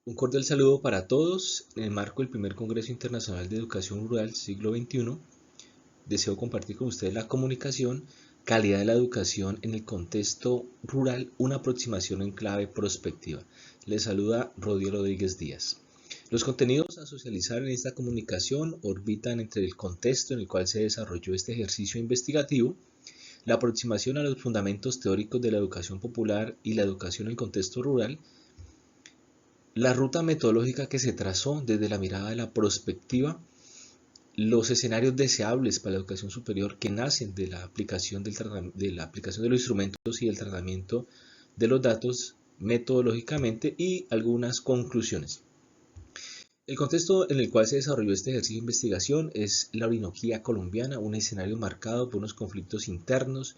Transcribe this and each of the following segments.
Un cordial saludo para todos. En el marco del primer Congreso Internacional de Educación Rural siglo XXI, deseo compartir con ustedes la comunicación, calidad de la educación en el contexto rural, una aproximación en clave prospectiva. Les saluda Rodrigo Rodríguez Díaz. Los contenidos a socializar en esta comunicación orbitan entre el contexto en el cual se desarrolló este ejercicio investigativo, la aproximación a los fundamentos teóricos de la educación popular y la educación en el contexto rural, la ruta metodológica que se trazó desde la mirada de la prospectiva, los escenarios deseables para la educación superior que nacen de la aplicación, de los instrumentos y del tratamiento de los datos metodológicamente y algunas conclusiones. El contexto en el cual se desarrolló este ejercicio de investigación es la Orinoquía colombiana, un escenario marcado por unos conflictos internos.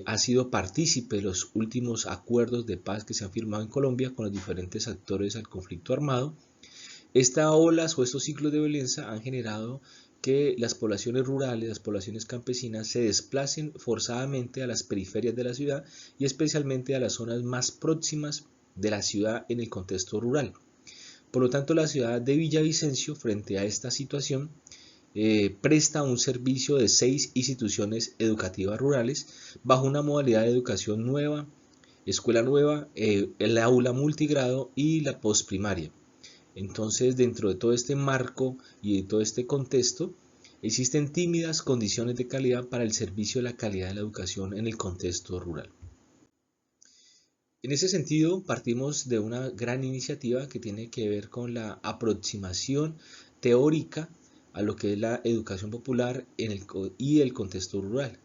Ha sido partícipe de los últimos acuerdos de paz que se han firmado en Colombia con los diferentes actores al conflicto armado. Estas olas o estos ciclos de violencia han generado que las poblaciones rurales, las poblaciones campesinas se desplacen forzadamente a las periferias de la ciudad y especialmente a las zonas más próximas de la ciudad en el contexto rural. Por lo tanto, la ciudad de Villavicencio, frente a esta situación, presta un servicio de 6 instituciones educativas rurales bajo una modalidad de educación nueva, escuela nueva, el aula multigrado y la postprimaria. Entonces, dentro de todo este marco y de todo este contexto, existen tímidas condiciones de calidad para el servicio de la calidad de la educación en el contexto rural. En ese sentido, partimos de una gran iniciativa que tiene que ver con la aproximación teórica a lo que es la educación popular y el contexto rural.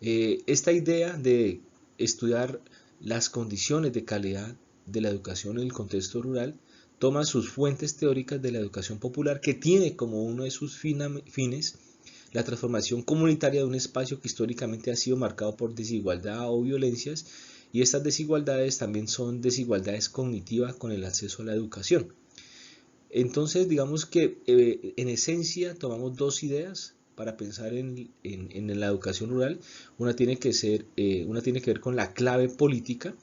Esta idea de estudiar las condiciones de calidad de la educación en el contexto rural toma sus fuentes teóricas de la educación popular, que tiene como uno de sus fines la transformación comunitaria de un espacio que históricamente ha sido marcado por desigualdad o violencias, y estas desigualdades también son desigualdades cognitivas con el acceso a la educación. Entonces, digamos que en esencia tomamos dos ideas para pensar en la educación rural. Una tiene que ver con la clave política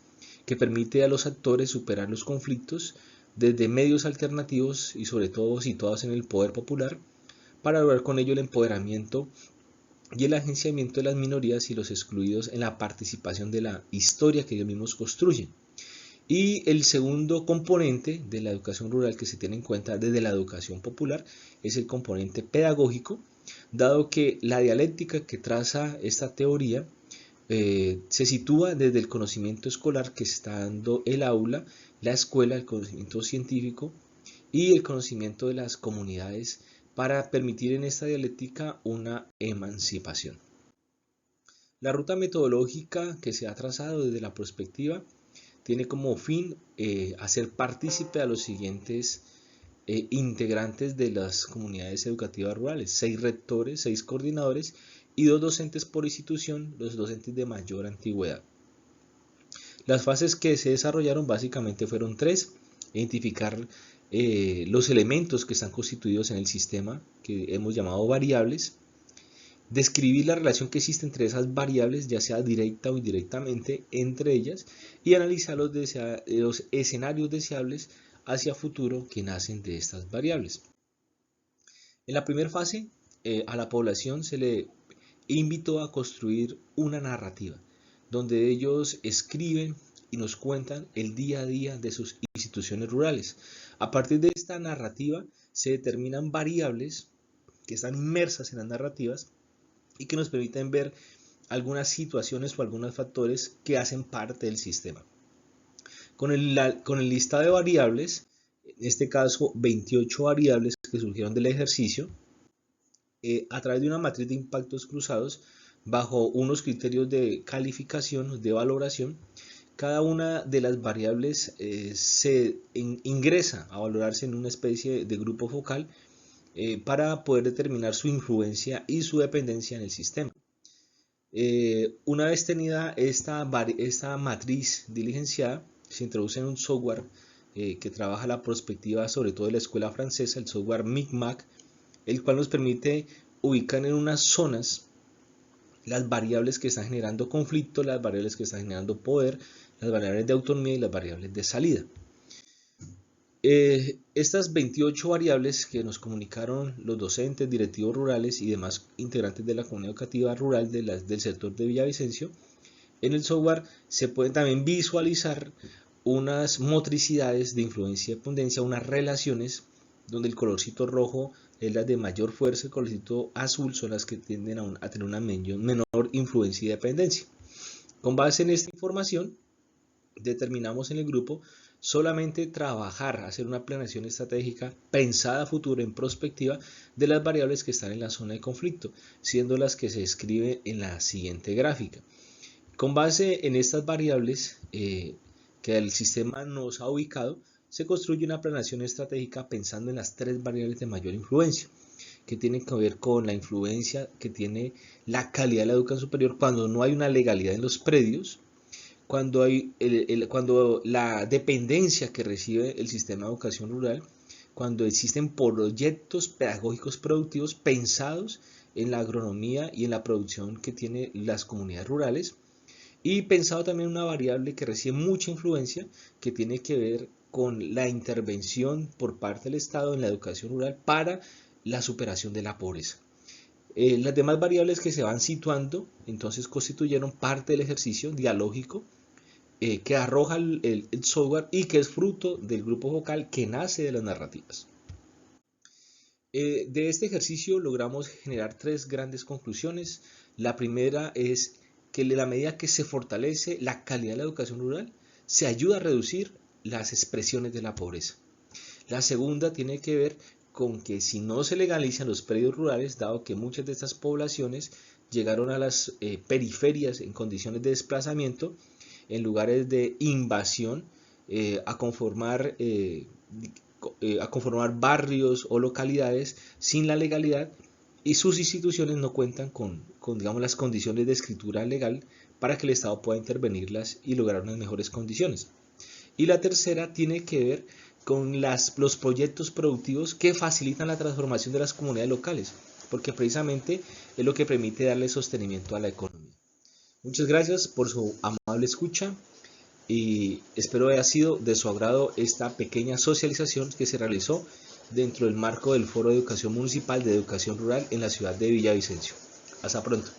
que permite a los actores superar los conflictos desde medios alternativos y sobre todo situados en el poder popular para lograr con ello el empoderamiento y el agenciamiento de las minorías y los excluidos en la participación de la historia que ellos mismos construyen. Y el segundo componente de la educación rural que se tiene en cuenta desde la educación popular es el componente pedagógico, dado que la dialéctica que traza esta teoría se sitúa desde el conocimiento escolar que se está dando el aula, la escuela, el conocimiento científico y el conocimiento de las comunidades para permitir en esta dialéctica una emancipación. La ruta metodológica que se ha trazado desde la perspectiva tiene como fin hacer partícipe a los siguientes integrantes de las comunidades educativas rurales: 6 rectores, 6 coordinadores y 2 docentes por institución, los docentes de mayor antigüedad. Las fases que se desarrollaron básicamente fueron 3: identificar los elementos que están constituidos en el sistema, que hemos llamado variables; describir la relación que existe entre esas variables, ya sea directa o indirectamente entre ellas; y analizar los escenarios deseables hacia futuro que nacen de estas variables. En la primera fase, a la población se le invitó a construir una narrativa, donde ellos escriben y nos cuentan el día a día de sus instituciones rurales. A partir de esta narrativa se determinan variables que están inmersas en las narrativas y que nos permiten ver algunas situaciones o algunos factores que hacen parte del sistema. Con el listado de variables, en este caso 28 variables que surgieron del ejercicio, a través de una matriz de impactos cruzados, bajo unos criterios de calificación, de valoración, cada una de las variables se ingresa a valorarse en una especie de grupo focal para poder determinar su influencia y su dependencia en el sistema. Una vez tenida esta matriz diligenciada, se introduce en un software que trabaja la perspectiva sobre todo de la escuela francesa, el software Micmac, el cual nos permite ubicar en unas zonas las variables que están generando conflicto, las variables que están generando poder, las variables de autonomía y las variables de salida. Estas 28 variables que nos comunicaron los docentes, directivos rurales y demás integrantes de la comunidad educativa rural del sector de Villavicencio, en el software se pueden también visualizar unas motricidades de influencia y dependencia, unas relaciones donde el colorcito rojo es la de mayor fuerza, el colorcito azul son las que tienden a tener una menor influencia y dependencia. Con base en esta información, determinamos en el grupo solamente trabajar, hacer una planeación estratégica pensada a futuro en prospectiva de las variables que están en la zona de conflicto, siendo las que se describen en la siguiente gráfica. Con base en estas variables que el sistema nos ha ubicado, se construye una planeación estratégica pensando en las 3 variables de mayor influencia, que tienen que ver con la influencia que tiene la calidad de la educación superior cuando no hay una legalidad en los predios, cuando la dependencia que recibe el sistema de educación rural, cuando existen proyectos pedagógicos productivos pensados en la agronomía y en la producción que tienen las comunidades rurales, y pensado también una variable que recibe mucha influencia, que tiene que ver con la intervención por parte del Estado en la educación rural para la superación de la pobreza. Las demás variables que se van situando entonces constituyeron parte del ejercicio dialógico que arroja el software y que es fruto del grupo focal que nace de las narrativas. De este ejercicio logramos generar 3 grandes conclusiones. La primera es que en la medida que se fortalece la calidad de la educación rural, se ayuda a reducir las expresiones de la pobreza. La segunda tiene que ver con que si no se legalizan los predios rurales, dado que muchas de estas poblaciones llegaron a las periferias en condiciones de desplazamiento, en lugares de invasión, a conformar barrios o localidades sin la legalidad, y sus instituciones no cuentan con digamos, las condiciones de escritura legal para que el Estado pueda intervenirlas y lograr unas mejores condiciones. Y la tercera tiene que ver con los proyectos productivos que facilitan la transformación de las comunidades locales, porque precisamente es lo que permite darle sostenimiento a la economía. Muchas gracias por su amable escucha y espero haya sido de su agrado esta pequeña socialización que se realizó dentro del marco del Foro de Educación Municipal de Educación Rural en la ciudad de Villavicencio. Hasta pronto.